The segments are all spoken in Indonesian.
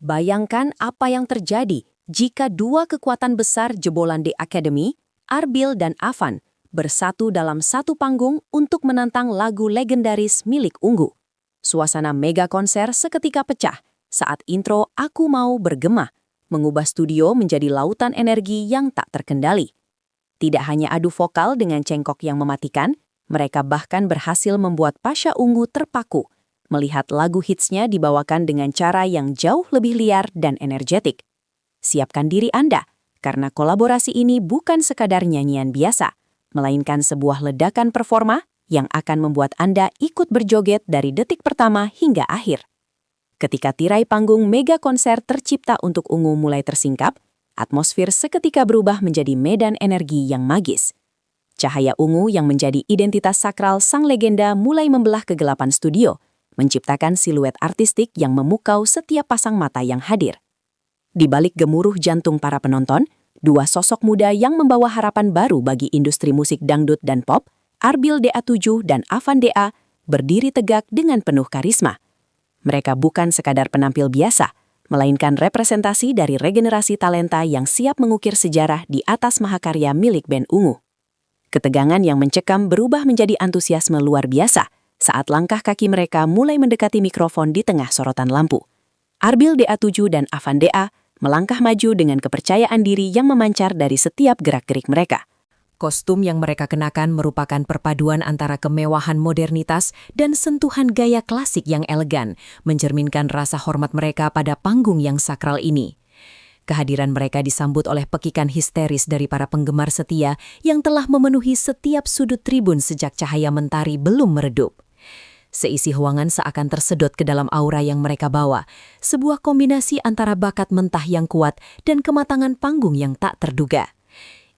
Bayangkan apa yang terjadi jika dua kekuatan besar jebolan The Academy, Arbil dan Avan, bersatu dalam satu panggung untuk menantang lagu legendaris milik Ungu. Suasana mega konser seketika pecah saat intro Aku Mau bergema, mengubah studio menjadi lautan energi yang tak terkendali. Tidak hanya adu vokal dengan cengkok yang mematikan, mereka bahkan berhasil membuat Pasha Ungu terpaku, melihat lagu hitsnya dibawakan dengan cara yang jauh lebih liar dan energetik. Siapkan diri Anda, karena kolaborasi ini bukan sekadar nyanyian biasa, melainkan sebuah ledakan performa yang akan membuat Anda ikut berjoget dari detik pertama hingga akhir. Ketika tirai panggung mega konser tercipta untuk Ungu mulai tersingkap, atmosfer seketika berubah menjadi medan energi yang magis. Cahaya ungu yang menjadi identitas sakral sang legenda mulai membelah kegelapan studio, menciptakan siluet artistik yang memukau setiap pasang mata yang hadir. Di balik gemuruh jantung para penonton, dua sosok muda yang membawa harapan baru bagi industri musik dangdut dan pop, Arbil DA7 dan Avan DA, berdiri tegak dengan penuh karisma. Mereka bukan sekadar penampil biasa, melainkan representasi dari regenerasi talenta yang siap mengukir sejarah di atas mahakarya milik band Ungu. Ketegangan yang mencekam berubah menjadi antusiasme luar biasa saat langkah kaki mereka mulai mendekati mikrofon di tengah sorotan lampu. Arbil DA7 dan Avan DA melangkah maju dengan kepercayaan diri yang memancar dari setiap gerak-gerik mereka. Kostum yang mereka kenakan merupakan perpaduan antara kemewahan modernitas dan sentuhan gaya klasik yang elegan, mencerminkan rasa hormat mereka pada panggung yang sakral ini. Kehadiran mereka disambut oleh pekikan histeris dari para penggemar setia yang telah memenuhi setiap sudut tribun sejak cahaya mentari belum meredup. Seisi ruangan seakan tersedot ke dalam aura yang mereka bawa, sebuah kombinasi antara bakat mentah yang kuat dan kematangan panggung yang tak terduga.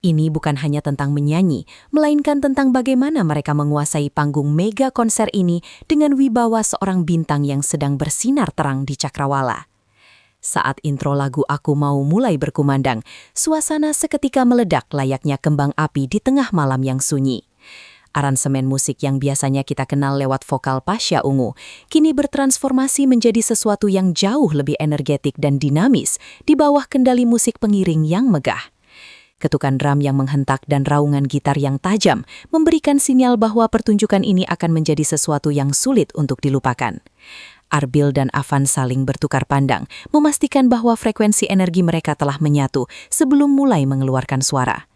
Ini bukan hanya tentang menyanyi, melainkan tentang bagaimana mereka menguasai panggung mega konser ini dengan wibawa seorang bintang yang sedang bersinar terang di cakrawala. Saat intro lagu Aku Mau mulai berkumandang, suasana seketika meledak layaknya kembang api di tengah malam yang sunyi. Aransemen musik yang biasanya kita kenal lewat vokal Pasha Ungu, kini bertransformasi menjadi sesuatu yang jauh lebih energetik dan dinamis di bawah kendali musik pengiring yang megah. Ketukan drum yang menghentak dan raungan gitar yang tajam memberikan sinyal bahwa pertunjukan ini akan menjadi sesuatu yang sulit untuk dilupakan. Arbil dan Avan saling bertukar pandang, memastikan bahwa frekuensi energi mereka telah menyatu sebelum mulai mengeluarkan suara.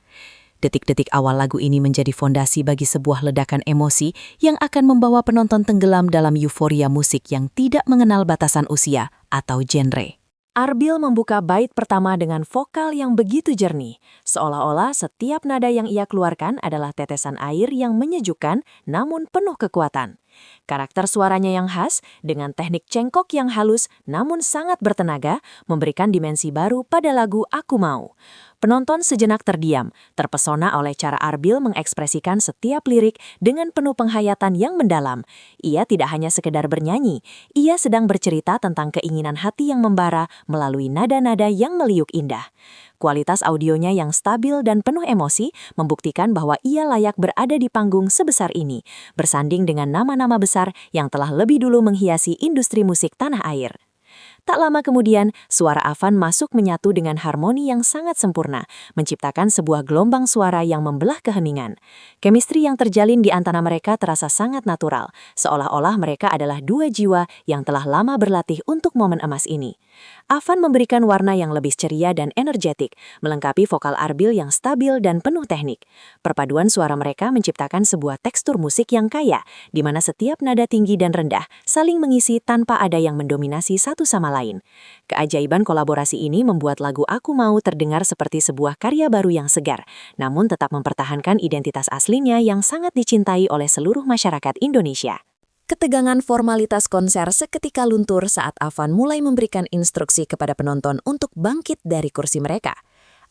Detik-detik awal lagu ini menjadi fondasi bagi sebuah ledakan emosi yang akan membawa penonton tenggelam dalam euforia musik yang tidak mengenal batasan usia atau genre. Arbil membuka bait pertama dengan vokal yang begitu jernih, seolah-olah setiap nada yang ia keluarkan adalah tetesan air yang menyejukkan namun penuh kekuatan. Karakter suaranya yang khas, dengan teknik cengkok yang halus namun sangat bertenaga, memberikan dimensi baru pada lagu Aku Mau. Penonton sejenak terdiam, terpesona oleh cara Arbil mengekspresikan setiap lirik dengan penuh penghayatan yang mendalam. Ia tidak hanya sekedar bernyanyi, ia sedang bercerita tentang keinginan hati yang membara melalui nada-nada yang meliuk indah. Kualitas audionya yang stabil dan penuh emosi membuktikan bahwa ia layak berada di panggung sebesar ini, bersanding dengan nama-nama besar yang telah lebih dulu menghiasi industri musik tanah air. Tak lama kemudian, suara Avan masuk menyatu dengan harmoni yang sangat sempurna, menciptakan sebuah gelombang suara yang membelah keheningan. Chemistry yang terjalin di antara mereka terasa sangat natural, seolah-olah mereka adalah dua jiwa yang telah lama berlatih untuk momen emas ini. Avan memberikan warna yang lebih ceria dan energetik, melengkapi vokal Arbil yang stabil dan penuh teknik. Perpaduan suara mereka menciptakan sebuah tekstur musik yang kaya, di mana setiap nada tinggi dan rendah saling mengisi tanpa ada yang mendominasi satu sama lain. Keajaiban kolaborasi ini membuat lagu Aku Mau terdengar seperti sebuah karya baru yang segar, namun tetap mempertahankan identitas aslinya yang sangat dicintai oleh seluruh masyarakat Indonesia. Ketegangan formalitas konser seketika luntur saat Avan mulai memberikan instruksi kepada penonton untuk bangkit dari kursi mereka.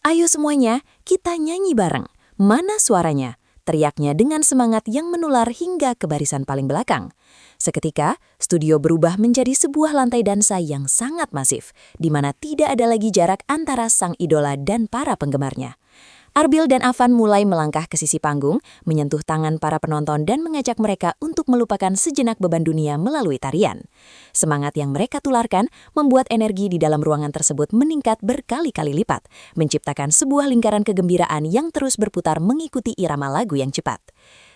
Ayo semuanya, kita nyanyi bareng. Mana suaranya? Teriaknya dengan semangat yang menular hingga ke barisan paling belakang. Seketika, studio berubah menjadi sebuah lantai dansa yang sangat masif, di mana tidak ada lagi jarak antara sang idola dan para penggemarnya. Arbil dan Afan mulai melangkah ke sisi panggung, menyentuh tangan para penonton dan mengajak mereka untuk melupakan sejenak beban dunia melalui tarian. Semangat yang mereka tularkan membuat energi di dalam ruangan tersebut meningkat berkali-kali lipat, menciptakan sebuah lingkaran kegembiraan yang terus berputar mengikuti irama lagu yang cepat.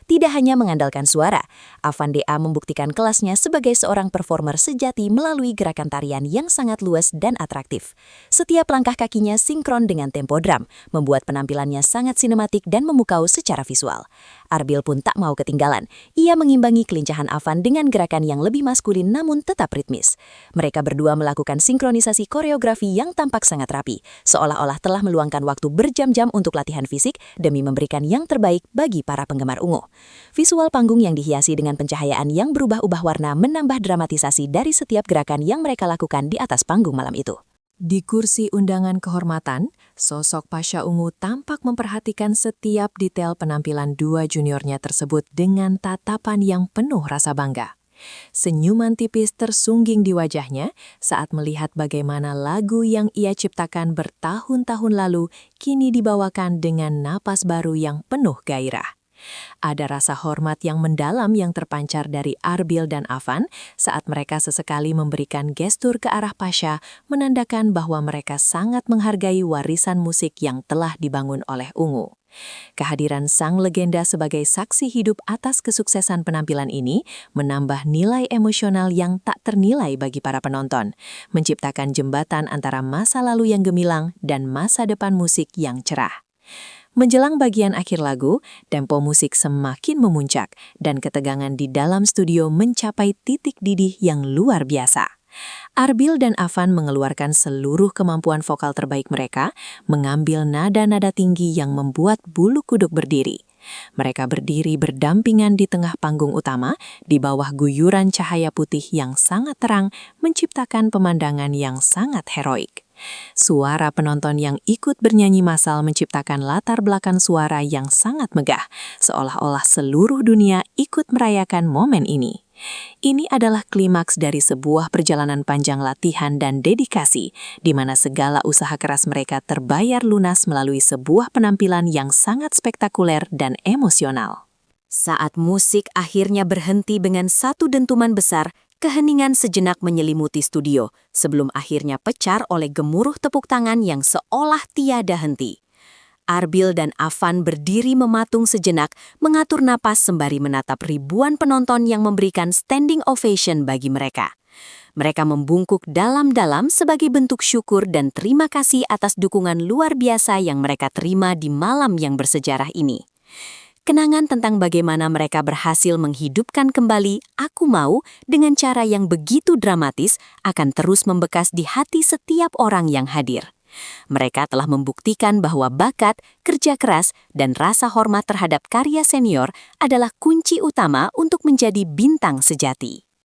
Tidak hanya mengandalkan suara, Afan DA membuktikan kelasnya sebagai seorang performer sejati melalui gerakan tarian yang sangat luas dan atraktif. Setiap langkah kakinya sinkron dengan tempo drum, membuat penampilannya sangat sinematik dan memukau secara visual. Arbil pun tak mau ketinggalan. Ia mengimbangi kelincahan Afan dengan gerakan yang lebih maskulin namun tetap ritmis. Mereka berdua melakukan sinkronisasi koreografi yang tampak sangat rapi, seolah-olah telah meluangkan waktu berjam-jam untuk latihan fisik demi memberikan yang terbaik bagi para penggemar ungu. Visual panggung yang dihiasi dengan pencahayaan yang berubah-ubah warna menambah dramatisasi dari setiap gerakan yang mereka lakukan di atas panggung malam itu. Di kursi undangan kehormatan, sosok Pasha Ungu tampak memperhatikan setiap detail penampilan dua juniornya tersebut dengan tatapan yang penuh rasa bangga. Senyuman tipis tersungging di wajahnya saat melihat bagaimana lagu yang ia ciptakan bertahun-tahun lalu kini dibawakan dengan napas baru yang penuh gairah. Ada rasa hormat yang mendalam yang terpancar dari Arbil dan Afan saat mereka sesekali memberikan gestur ke arah Pasha, menandakan bahwa mereka sangat menghargai warisan musik yang telah dibangun oleh Ungu. Kehadiran sang legenda sebagai saksi hidup atas kesuksesan penampilan ini menambah nilai emosional yang tak ternilai bagi para penonton, menciptakan jembatan antara masa lalu yang gemilang dan masa depan musik yang cerah. Menjelang bagian akhir lagu, tempo musik semakin memuncak dan ketegangan di dalam studio mencapai titik didih yang luar biasa. Arbil dan Afan mengeluarkan seluruh kemampuan vokal terbaik mereka, mengambil nada-nada tinggi yang membuat bulu kuduk berdiri. Mereka berdiri berdampingan di tengah panggung utama, di bawah guyuran cahaya putih yang sangat terang, menciptakan pemandangan yang sangat heroik. Suara penonton yang ikut bernyanyi massal menciptakan latar belakang suara yang sangat megah, seolah-olah seluruh dunia ikut merayakan momen ini. Ini adalah klimaks dari sebuah perjalanan panjang latihan dan dedikasi, di mana segala usaha keras mereka terbayar lunas melalui sebuah penampilan yang sangat spektakuler dan emosional. Saat musik akhirnya berhenti dengan satu dentuman besar, keheningan sejenak menyelimuti studio sebelum akhirnya pecah oleh gemuruh tepuk tangan yang seolah tiada henti. Arbil dan Afan berdiri mematung sejenak, mengatur napas sembari menatap ribuan penonton yang memberikan standing ovation bagi mereka. Mereka membungkuk dalam-dalam sebagai bentuk syukur dan terima kasih atas dukungan luar biasa yang mereka terima di malam yang bersejarah ini. Kenangan tentang bagaimana mereka berhasil menghidupkan kembali Aku Mau dengan cara yang begitu dramatis akan terus membekas di hati setiap orang yang hadir. Mereka telah membuktikan bahwa bakat, kerja keras, dan rasa hormat terhadap karya senior adalah kunci utama untuk menjadi bintang sejati.